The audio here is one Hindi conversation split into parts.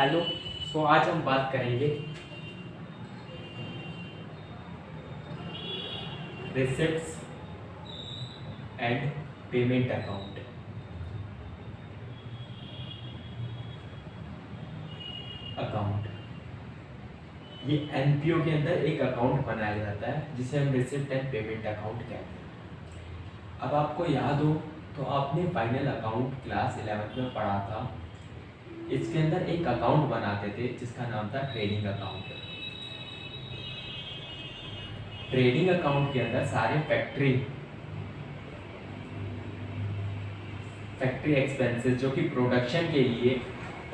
हेलो। आज हम बात करेंगे receipts and payment account. Account ये एनपीओ के अंदर एक अकाउंट बनाया जाता है जिसे हम रिसिप्ट एंड पेमेंट अकाउंट कहते हैं। अब आपको याद हो तो आपने फाइनल अकाउंट क्लास 11th में पढ़ा था। इसके अंदर एक अकाउंट बनाते थे जिसका नाम था ट्रेडिंग अकाउंट। ट्रेडिंग अकाउंट के अंदर सारे फैक्ट्री एक्सपेंसेस जो कि प्रोडक्शन के लिए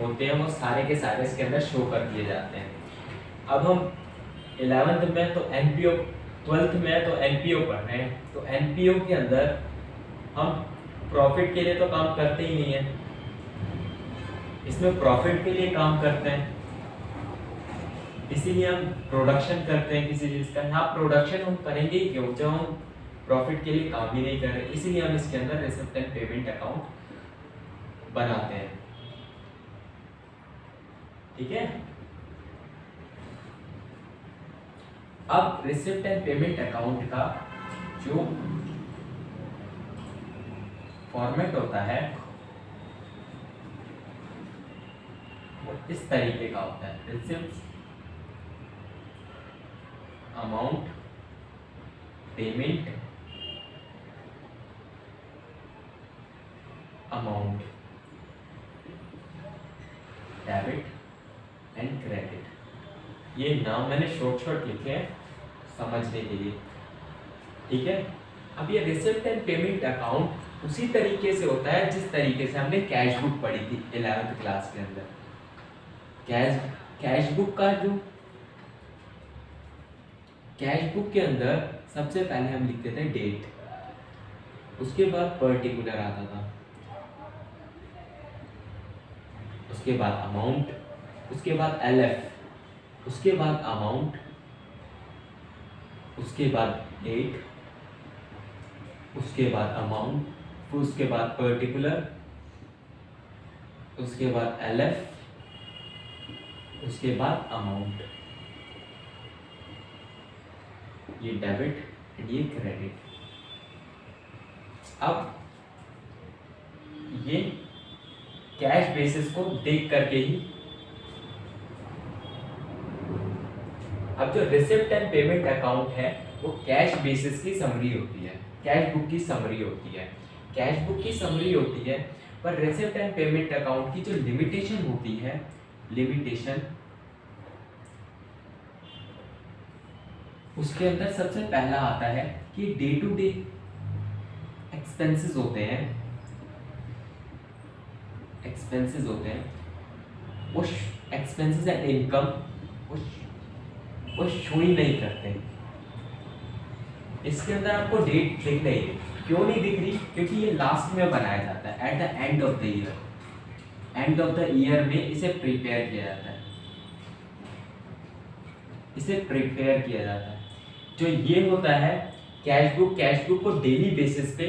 होते हैं वो सारे के सारे इसके अंदर शो कर दिए जाते हैं। अब हम 11th में तो एनपीओ, 12th में तो एनपीओ पढ़ रहे हैं, तो एनपीओ के अंदर हम प्रॉफिट के लिए तो काम करते ही नहीं है, इसमें प्रॉफिट के लिए काम करते हैं, इसीलिए हम प्रोडक्शन करते हैं किसी चीज़ का। यहाँ प्रोडक्शन हम करेंगे ही क्यों जब हम प्रॉफिट के लिए काम ही नहीं कर रहे, इसीलिए हम इसके अंदर रिसिप्ट एंड पेमेंट अकाउंट बनाते हैं। ठीक है। अब रिसिप्ट एंड पेमेंट अकाउंट का जो फॉर्मेट होता है वो इस तरीके का होता है। Receipt, amount, payment, amount, debit and credit. ये नाम मैंने शॉर्ट लिखे हैं समझने के लिए। ठीक है। अब ये रिसिप्ट एंड पेमेंट अकाउंट उसी तरीके से होता है जिस तरीके से हमने कैश बुक पढ़ी थी 11th क्लास के अंदर। कैश बुक का जो कैश बुक के अंदर सबसे पहले हम लिखते थे डेट, उसके बाद पर्टिकुलर आता था, उसके बाद अमाउंट, उसके बाद एलएफ, उसके बाद अमाउंट, उसके बाद डेट, उसके बाद अमाउंट, फिर उसके बाद पर्टिकुलर, उसके बाद एलएफ, उसके बाद अमाउंट। ये डेबिट एंड ये क्रेडिट। अब ये कैश बेसिस को देख करके ही, अब जो रिसिप्ट एंड पेमेंट अकाउंट है वो कैश बेसिस की समरी होती है, कैश बुक की समरी होती है, कैश बुक की समरी होती है। पर रिसिप्ट एंड पेमेंट अकाउंट की जो लिमिटेशन होती है, लिमिटेशन उसके अंदर सबसे पहला आता है कि डे टू डे एक्सपेंसेस होते हैं, वो एक्सपेंसेस एंड इनकम वो शो ही नहीं करते। इसके अंदर आपको डेट दिख रही है, क्यों नहीं दिख रही? क्योंकि ये लास्ट में बनाया जाता है, at the end of the year. End of the year में इसे प्रिपेयर किया जाता है, जो ये होता है कैश बुक को डेली बेसिस पे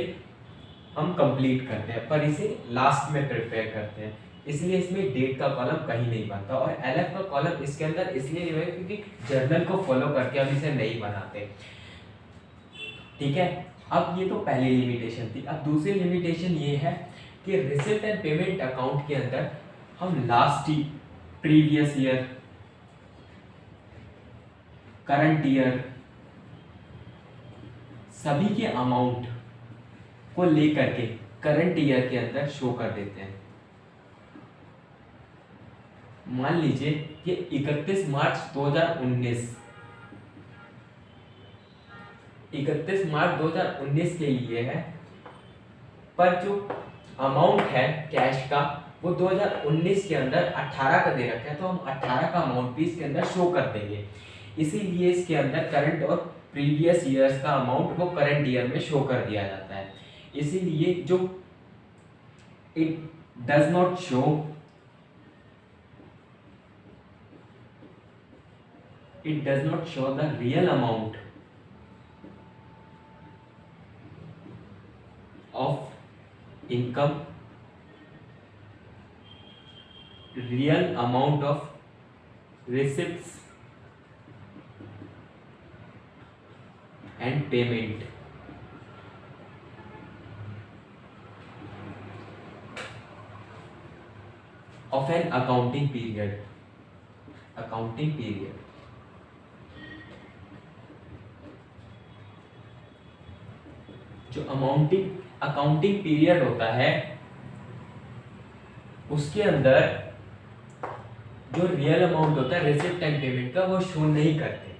हम कंप्लीट करते हैं, पर इसे लास्ट में प्रिपेयर करते हैं, इसलिए इसमें डेट का कॉलम कहीं नहीं बनता। और एलएफ का कॉलम इसके अंदर इसलिए नहीं है क्योंकि जर्नल को फॉलो करके हम इसे नहीं बनाते। ठीक है। अब ये तो पहली लिमिटेशन थी। अब दूसरी लिमिटेशन ये है कि रिसिप्ट एंड पेमेंट अकाउंट के अंदर हम last previous year, current year, सभी के अमाउंट को लेकर के करंट ईयर के अंदर शो कर देते हैं। मान लीजिए कि 31 मार्च 2019 के लिए है, पर जो अमाउंट है कैश का वो 2019 के अंदर 18 का दे रखा है, तो हम 18 का अमाउंट भी इसके अंदर शो कर देंगे। इसीलिए इसके अंदर करंट और प्रीवियस ईयर्स का अमाउंट वो करंट ईयर में शो कर दिया जाता है। इसीलिए जो it does not show the real amount of income, real amount of receipts and payment of an accounting period. जो अकाउंटिंग पीरियड होता है उसके अंदर जो रियल अमाउंट होता है रिसिप्ट एंड पेमेंट का वो शो नहीं करते,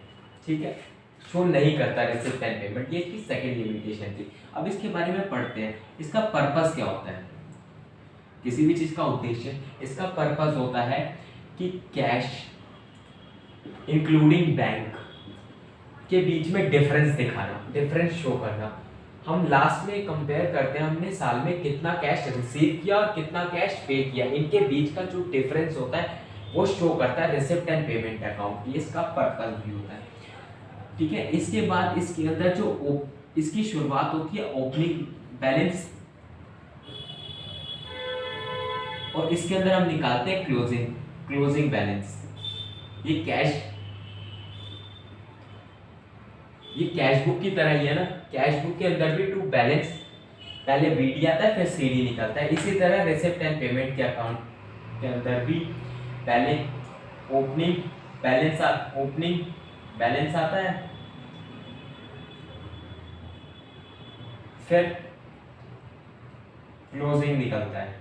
ठीक है, शो नहीं करता रिसिप्ट एंड पेमेंट, ये इसकी सेकंड लिमिटेशन थी। अब इसके बारे में पढ़ते हैं, इसका पर्पस क्या होता है, किसी भी चीज का उद्देश्य, इसका पर्पस होता है कि कैश इंक्लूडिंग बैंक के बीच में डिफरेंस दिखाना, डिफरेंस शो करना। हम लास्ट में कंपेयर करते हैं हमने साल में कितना कैश रिसीव किया और कितना कैश पे किया, इनके बीच का जो डिफरेंस होता है वो शो करता है रिसिप्ट एंड पेमेंट अकाउंट, ये इसका पर्पस भी होता है, ठीक है। इसके बाद इसके अंदर जो इसकी शुरुआत होती है ओपनिंग बैलेंस और इसके अंदर हम निकालते हैं क्लोजिंग बैलेंस। ये कैश बुक की तरह ही है ना, कैश बुक के अंदर भी टू बैलेंस पहले बीडी आता है फिर सीडी निकलता है, इसी तरह रिसिप्ट एंड पेमेंट के अकाउंट के अंदर भी पहले ओपनिंग बैलेंस आता है फिर क्लोजिंग निकलता है।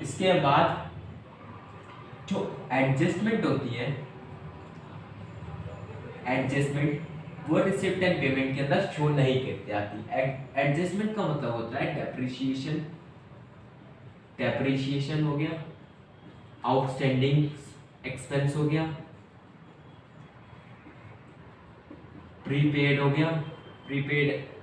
इसके बाद जो एडजस्टमेंट होती है, वो रिसिप्ट एंड पेमेंट के अंदर शो नहीं करती आती। एडजस्टमेंट का मतलब होता है डेप्रिसिएशन हो गया, आउटस्टैंडिंग एक्सपेंस हो गया, प्रीपेड हो गया, प्रीपेड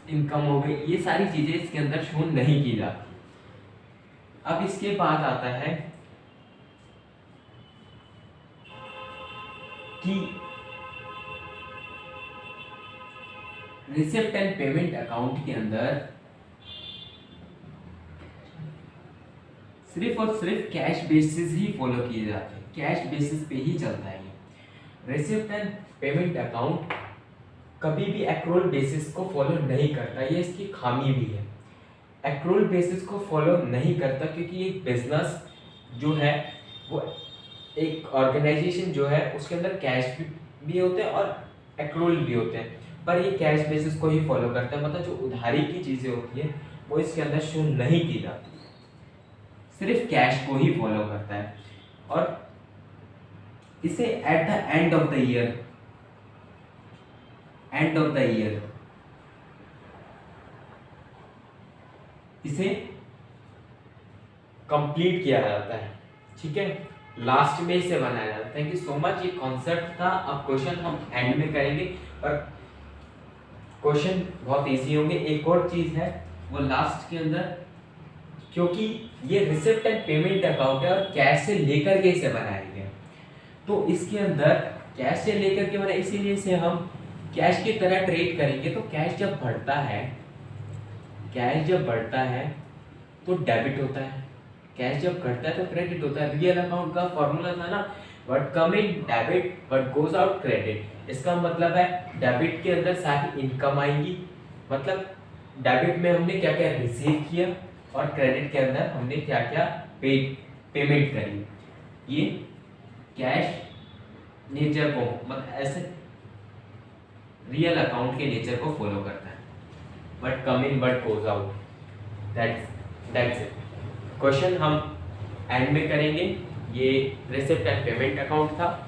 इनकम हो गई, ये सारी चीजें इसके अंदर शो नहीं की जाती। अब इसके बाद आता है कि रिसिप्ट एंड पेमेंट अकाउंट के अंदर सिर्फ और सिर्फ कैश बेसिस ही फॉलो किए जाते हैं, कैश बेसिस पे ही चलता है ये। रिसिप्ट एंड पेमेंट अकाउंट कभी भी एक्रूअल बेसिस को फॉलो नहीं करता, ये इसकी खामी भी है। एक्रूअल बेसिस को फॉलो नहीं करता क्योंकि एक बिजनेस जो है वो एक ऑर्गेनाइजेशन जो है उसके अंदर कैश भी होते हैं और एक्रूअल भी होते हैं, पर ये कैश बेसिस को ही फॉलो करता है, मतलब जो उधारी की चीज़ें होती है वो इसके अंदर शो नहीं की जाती, सिर्फ कैश को ही फॉलो करता है। और इसे at the end of the year इसे कंप्लीट किया जाता है, ठीक है, लास्ट में इसे बनाया जाता है। थैंक यू सो मच, ये कॉन्सेप्ट था। अब क्वेश्चन हम एंड में करेंगे और क्वेश्चन बहुत इजी होंगे। एक और चीज है वो लास्ट के अंदर, क्योंकि ये रिसिप्ट एंड पेमेंट अकाउंट है और कैश से लेकर के इसे बनाया गया, तो इसके अंदर कैश से लेकर के बनाया, इसीलिए इसे हम कैश की तरह ट्रेड करेंगे। तो कैश जब बढ़ता है तो डेबिट होता है, कैश जब घटता है तो क्रेडिट होता है। रियल अकाउंट का फॉर्मूला था ना, what come in debit what goes out credit. इसका मतलब है डेबिट के अंदर सारी इनकम आएंगी, मतलब डेबिट में हमने क्या क्या रिसीव किया और क्रेडिट के अंदर हमने क्या क्या पेमेंट करी। ये कैश नेचर को, मतलब ऐसे रियल अकाउंट के नेचर को फॉलो करता है। What come in what goes out, that's it. Question हम एंड में करेंगे। ये रिसिप्ट एंड पेमेंट अकाउंट था।